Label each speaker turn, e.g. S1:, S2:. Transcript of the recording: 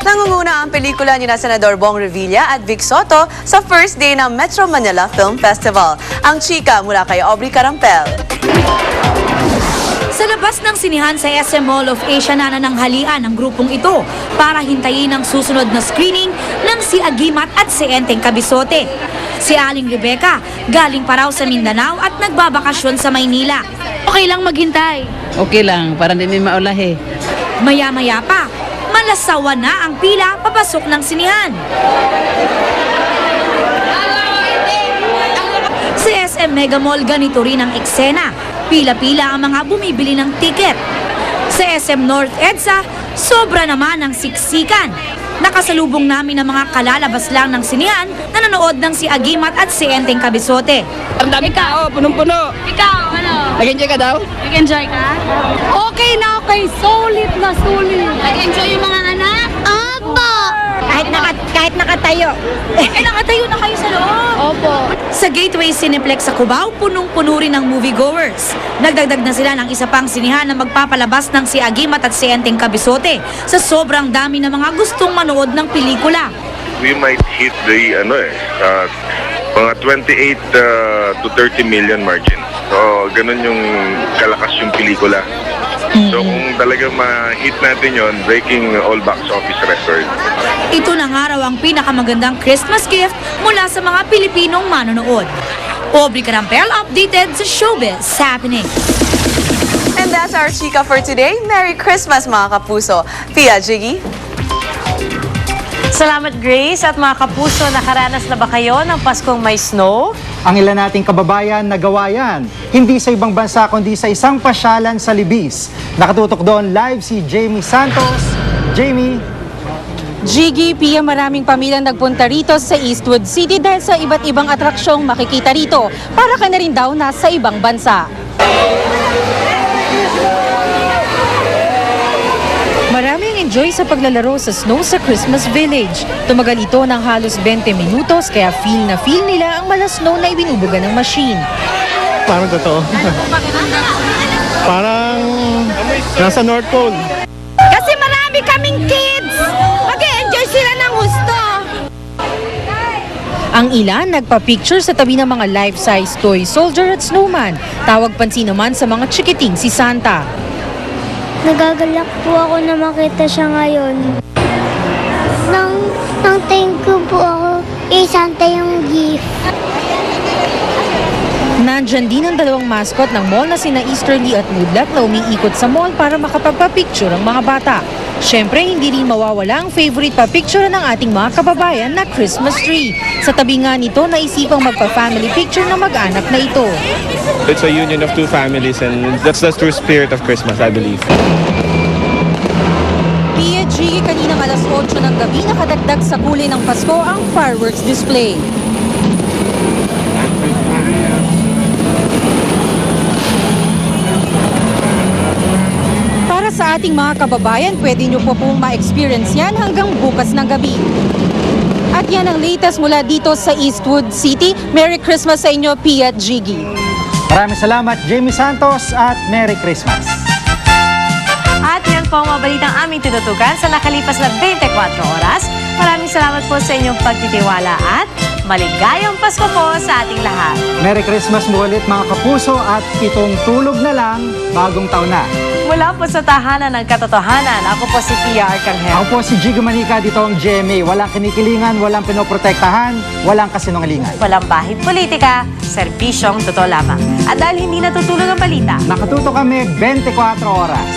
S1: Nangunguna ang pelikula ni Senador Bong Revilla at Vic Soto sa first day ng Metro Manila Film Festival. Ang chika mula kay Aubrey Carampel.
S2: Sa labas ng sinihan sa SM Mall of Asia nanananghalian ang grupong ito para hintayin ang susunod na screening ng Si Agimat at Si Enteng Cabizote. Si Aling Rebecca galing pa raw sa Mindanao at nagbabakasyon sa Maynila. Okay lang maghintay.
S3: Okay lang, para hindi may maulahi.
S2: Maya-maya pa, malasawa na ang pila papasok ng sinihan. Sa SM Mega Mall ganito rin ang eksena. Pila-pila ang mga bumibili ng tiket. Sa SM North EDSA, sobra naman ang siksikan. Nakasalubong namin ang mga kalalabas lang ng sinihan na nanood ng Si Agimat at Si Enteng Cabizote.
S3: Ang dami tao, punong-puno.
S2: Ikaw, ano?
S3: Nag-enjoy ka daw?
S2: Nag-enjoy ka? Okay na okay. Sulit na sulit. Nag-enjoy yung mga anak? Opo! Kahit nakatayo. Nakatayo na kayo sa loob? Opo. Sa Gateway Cineplex sa Cubao, punong-puno rin ang moviegoers. Nagdagdag na sila ng isa pang sinihan na magpapalabas ng Si Agimat at Si Enteng Cabizote sa sobrang dami ng mga gustong manood ng pelikula.
S4: We might hit the mga 28 to 30 million margin. So, ganun yung kalakas yung pelikula. So, kung talaga ma-hit natin yon, breaking all box office record.
S2: Ito na nga raw ang pinakamagandang Christmas gift mula sa mga Pilipinong manonood. Aubrey Carampel updated sa Showbiz Happening.
S1: And that's our chika for today. Merry Christmas mga kapuso. Pia, Jiggy.
S5: Salamat Grace at mga kapuso, nakaranas na ba kayo ng Paskong may snow?
S6: Ang ilan nating kababayan nagawa yan. Hindi sa ibang bansa kundi sa isang pasyalan sa Libis. Nakatutok doon live si Jamie Santos. Jamie.
S7: Jiggy, Pia, maraming pamilyang nagpunta rito sa Eastwood City dahil sa iba't ibang atraksyong makikita rito. Para ka na rin daw nasa ibang bansa. Maraming enjoy sa paglalaro sa snow sa Christmas Village. Tumagal ito ng halos 20 minutos kaya feel nila ang malas snow na ibinubuga ng machine.
S8: Parang totoo. Parang nasa North Pole.
S7: Kasi marami kaming kids! Mag-enjoy sila ng gusto! Ang ilan nagpa-picture sa tabi ng mga life-size toy soldier at snowman. Tawag pansin naman sa mga chikiting si Santa.
S9: Nagagalak po ako na makita siya ngayon. Nang thank you po ako, Santa yung gift.
S7: Nandyan din ang dalawang mascot ng mall na sina Easterly at Moodlat na umiikot sa mall para makapagpa-picture ang mga bata. Siyempre, hindi rin mawawala ang favorite pa-picture ng ating mga kababayan na Christmas tree. Sa tabi nga nito, naisipang magpa-family picture ng mag-anak na ito.
S8: It's a union of two families and that's the true spirit of Christmas, I believe.
S7: PG, kaninang alas 8 ng gabi, nakadagdag sa kulay ng Pasko ang fireworks display. Para sa ating mga kababayan, pwede nyo po pong ma-experience yan hanggang bukas ng gabi. At yan ang latest mula dito sa Eastwood City. Merry Christmas sa inyo, Pia at Jiggy.
S6: Maraming salamat Jamie Santos at Merry Christmas.
S5: At yan po ang mga balitang aming tinutukan sa nakalipas na 24 oras. Maraming salamat po sa inyong pagtitiwala at maligayang Pasko po sa ating lahat.
S6: Merry Christmas mo ulit mga kapuso at itong tulog na lang, bagong taon na.
S5: Mula po sa tahanan ng katotohanan, ako po si Pia Arcangel.
S6: Ako po si Jiggy Manica, dito ang GMA. Walang kinikilingan, walang pinoprotektahan, walang kasinungalingan.
S5: Walang bahid politika, serbisyong totoo lamang. At dahil hindi natutulog ang balita,
S6: Nakatuto kami 24 oras.